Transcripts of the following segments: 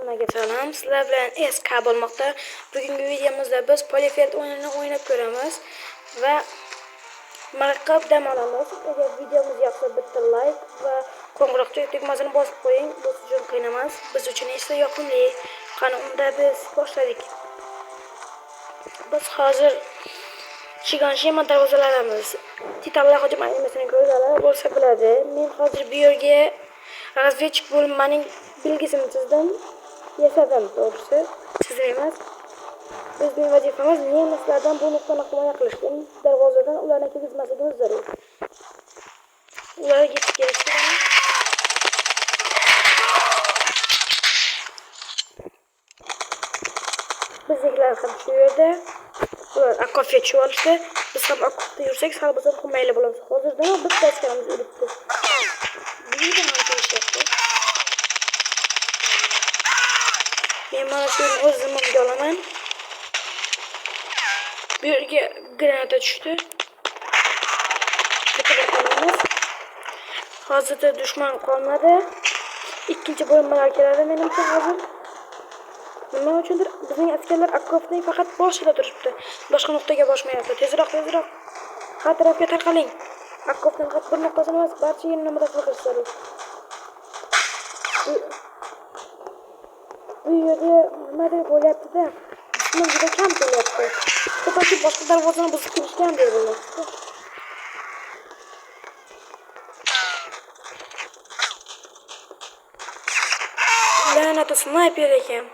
Hammaga salom. Sizlar bilan SK bo'lmoqda. Bugungi videomizda biz Polyfield o'yinini o'ynab ko'ramiz va maraqab dam olamiz. Agar videomiz yoqsa bitta like va qo'ng'iroqcha tugmasini bosib qo'ying. Bu uchun qiyin emas, biz uchun esa yoqimli. Qani unda biz boshladik. Biz hozir Shiganshima darvozalarimiz. Titanlar hujum animasini ko'rganlar bo'lsa biladi. Men hozir bu yerga razvedchik bo'lmaning bilgisini chizdim. Yasadim to'g'risi. Chizdim emas. Bizning vazifamiz nemislardan bu nuqtani himoya qilish. Darvozadan ularni kirgizmasligimiz zarur. Ularga yetib kelishdi. Bizliklar ham shu yerda. Ular akofga tushib olishdi. Biz ham akofda yursak sal bo'lsa ham mayli bo'lamiz. Hozirda bitta askarimiz o'libdi. Buyida ham kelishyapti. Men mana shu o'z zimmamga olaman. Bu yerga granata tushdi. Hozirda dushman qolmadi. Ikkinchi bo'linmalar keladi menimcha hozir. Nima uchundir bizning askarlar akofning faqat boshida turibdi. Boshqa nuqtaga boshmayapti. Tezroq. Har tarafga tarqaling. Akofning faqat bir nuqtasini emas, barcha yerini mudofaa qilish zarur. Bu yerda nima deb bo'lyapti-da? Dushman juda kam kelyapti. To'g'ri boshqa darvozani buzib kirishgan deb bo'lyapti. La'nat snayper ekan.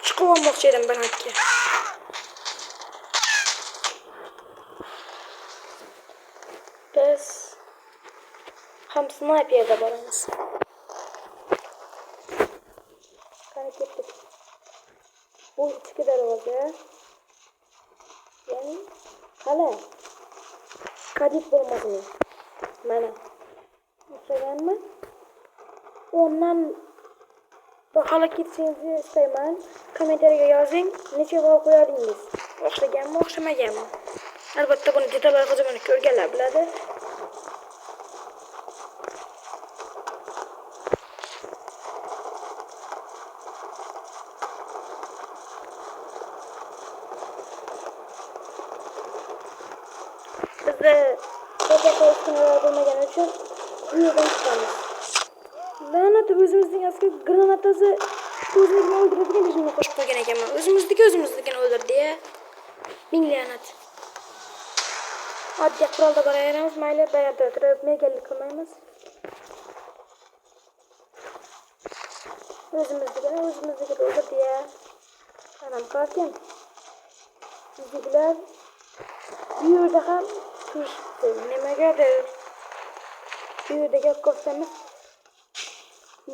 Chiqib olmoqchi edim banatga. Biz ham snayperda boramiz. Qani ketdik. Bu ichki darvoza. Ya'ni qala. Kadif bo'lmasmi? Mana. O'xshaganmi? Ondan bahola ketishingizni istayman. Kommentariyaga yozing, necha bor qo'yardingiz? O'xshaganmi, o'xshamaganmi? Albatta buni detallar hujumini ko'rganlar biladi. Bizda to'g'ri uskunalar bo'lmagani uchun bu yerdan chiqamiz. La'nat o'zimizning askar granatasi o'zimizni o'ldiradigan ishni qo'shib qo'ygan ekanman. O'zimiznikini o'ldirdi-ya. Ming la'nat. Oddiy qurolda boraveramiz, mayli bayarda turib merganlik qilmaymiz. O'zimiznikini o'ldirdi-ya. Anam qarkin. Bizlar bu yerda ham turishdi. Nimagadir bu yerdagi ko'rsamiz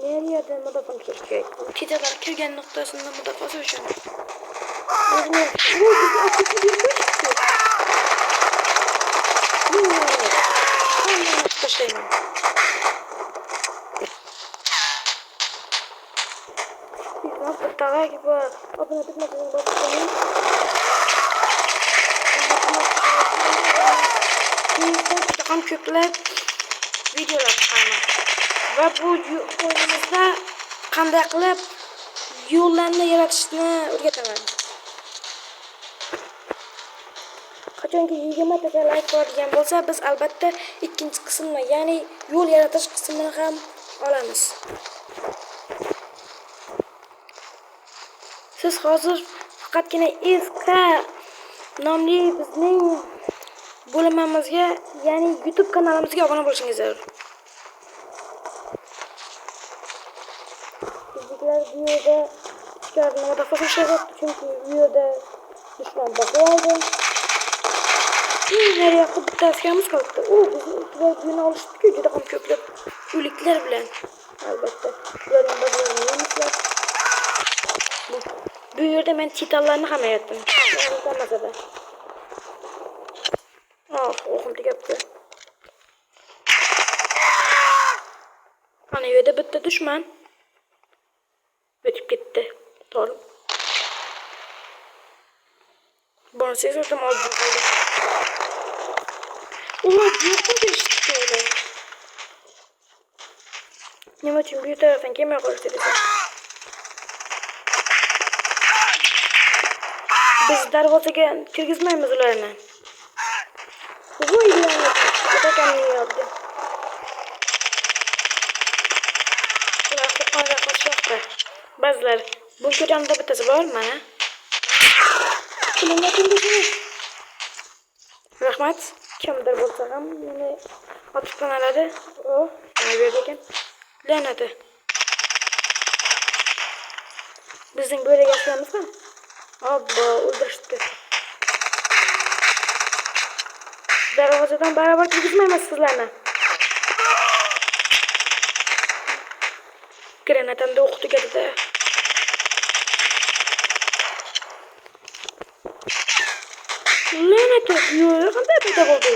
nerede mudofaa qilish kerak? Ketalar kirgan nuqtasida mudofaa qilish uchun. Tashlayman. Bittaga bu obuna tugmasini bosib qo'ying. Ham ko'plab videolar chiqaman. Va bu o'yinimizda qanday qilib yo'llarni yaratishni o'rgataman. Qachonki 20 ta like bo'ladigan bo'lsa, biz albatta ikkinchi qismni, ya'ni yo'l yaratish qismini ham olamiz. Siz hozir faqatgina SK nomli bizning bo'limimizga, ya'ni YouTube kanalimizga obuna bo'lishingiz zarur. Bizlar bu yerda ichkarni mudofaa qilishadi, chunki bu yerda dushman bosib oldi. Nariya bitta askarimiz qolibdi. Bizni ustiga buyurni olishdi-ku, juda ham ko'plab o'liklar bilan. Albatta, ularning badalarini yemizlar. Bu yerda men titanlarni ham yaratdim. O'lmasada. O'qim tegapti. Ana yerda bitta dushman o'tib ketdi. To'g'ri. Bonsiz o'tim oldi. Ular yo'qmi kelishdi. Nima uchun bu tarafdan kelmay qolishdi desam. Biz darvozaga kirgizmaymiz ularni. Voy lanet. Atakamni yopdi. Ular qo'rqonlar qochmoqda. Ba'zilar bunker yonida bittasi bor mana. Pulimga tingishingiz. Rahmat. Kimdir bo'lsa ham meni otib qoladi. O, nima berdi ekan? La'nati. Bizning böyle yaşamamızda abba öldürüştü. Darvazadan beraber gitmeyemez sizlerle. Granatım da okudu geldi. Lanet ediyor. Kanday payda oldu.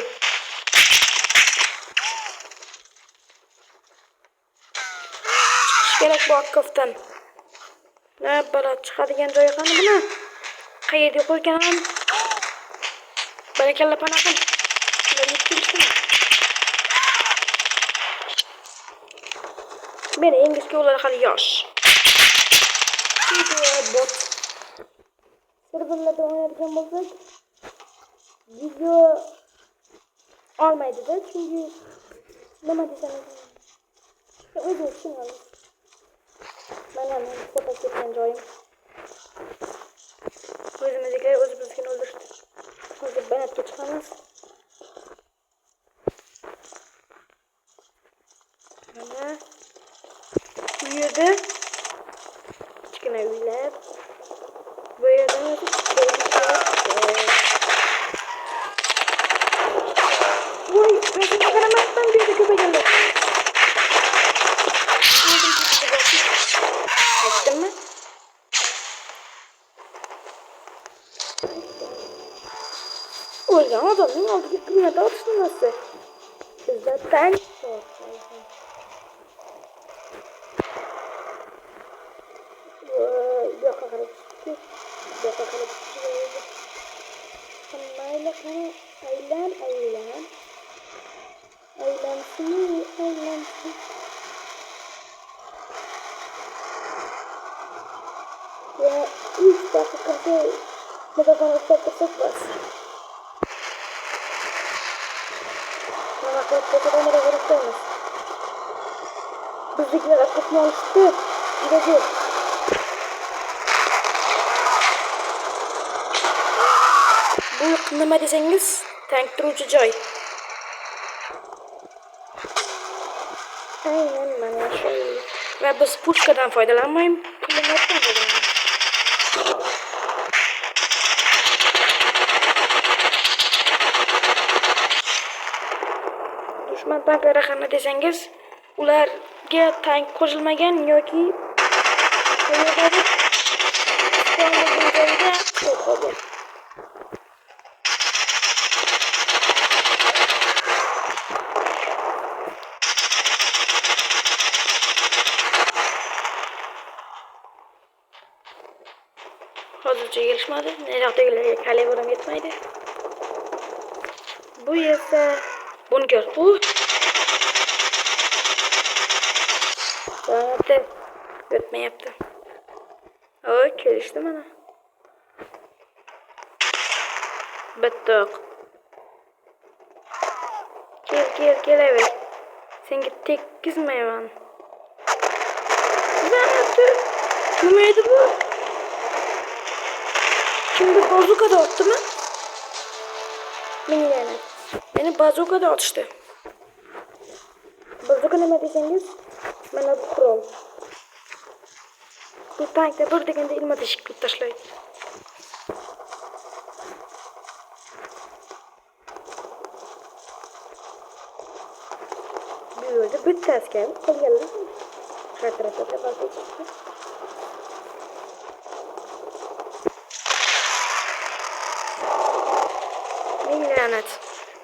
Çıkış gerek bu akkaftan. Ne bala çıkardıgan joyi qani buni? Qayerga qo'yganim? Barakalla panaqim. Meni engishga ular hali yosh. Bot. Bir-birlarda o'ynaydigan bo'lsak, video olmaydi-da, chunki nima desam, o'zi tushunadi. Mana men foto çekкен joyim. O'zimizga o'zimizga o'ldirishdi. Hozir banatga chiqamiz. Mana bu yerda kichkina uylar. Bu yerda voy, o'zimga qaramasdan bu yerda ko'payganlar. Açtın Olgan adamın aldığı kıyada atışılması. Zaten yok akarıp çıktı. Yok akarıp çıktı. Kamayla kana aylan. Aylansın. Ya 3 dakikada mikrofonu ıslatırsak bas. Bana kıyafetleri kamera görürseniz. Bizdekiler akıtma alıştı. Gideceğiz. Bu nima desangiz, tank turuvchi joy. Aynen mana shu. Va biz pushkadan foydalanmaymiz, pulemyotdan foydalanamiz. Dushman tanklari qani desangiz, ularga tank qo'shilmagan yoki qayerdadir joyda qo'yilgan. Hozircha kelishmadi. Nariyoqdagilarga kalibrim yetmaydi. Bu esa bunker. Saati yetmayapti. Oy, kelishdi mana. Bittiq. Kelaver. Senga tekkizmayman. Nima edi bu? Şimdi bazukada attı mı? Beni bazukada atıştı. Bazuka nima desangiz, mana bu qurol. Bu tankda bir deganda ilma teshik qilib tashlaydi. Bu yerda bitta askar qolganlar. Har tarafda balta chiqdi. Lanet.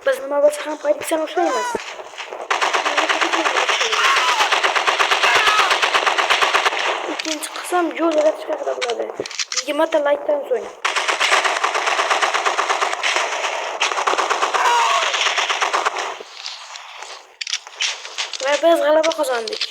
Biz nima bo'lsa ham pozitsiyani ushlaymiz. Ikkinchi qism yo'l yaratishga haqida bo'ladi. 20 ta like'dan so'ng. Va biz g'alaba qozondik.